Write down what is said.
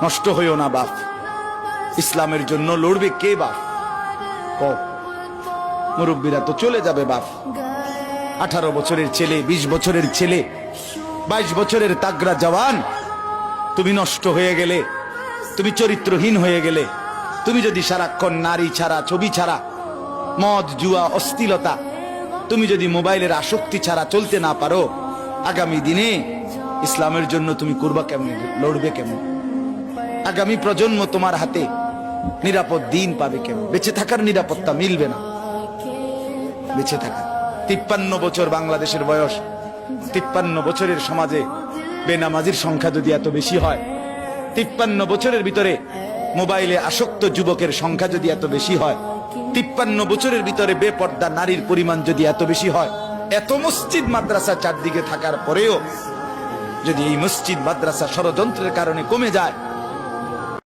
নষ্ট হইও না বাপ। ইসলামের জন্য লড়বে কে বাপ? মুরব্বীরা তো চলে যাবে বাপ। 18 বছরের ছেলে, 20 বছরের ছেলে, 22 বছরের তাগড়া জওয়ান, তুমি নষ্ট হয়ে গেলে, তুমি চরিত্রহীন হয়ে গেলে, তুমি যদি সারাক্ষণ নারী ছাড়া, ছবি ছাড়া, মদ জুয়া অশ্লীলতা, তুমি যদি মোবাইলের আসক্তি ছাড়া চলতে না পারো, আগামী দিনে ইসলামের জন্য তুমি করবা কেমন, লড়বে কেমন? আগামী প্রজন্ম তোমার হাতে নিরাপদ দিন পাবে কেমন? বেঁচে থাকার নিরাপত্তা মিলবে না। বেঁচে থাকা 53 বছর বাংলাদেশের বয়স, 53 বছরের সমাজে বেনামাজির সংখ্যা যদি এত বেশি হয়, 53 বছরের ভিতরে মোবাইলে আসক্ত যুবকের সংখ্যা যদি এত বেশি হয়, 53 বছরের ভিতরে বেপর্দা নারীর পরিমাণ যদি এত বেশি হয়, এত মসজিদ মাদ্রাসা চারদিকে থাকার পরেও যদি এই মসজিদ মাদ্রাসা ষড়যন্ত্রের কারণে কমে যায়,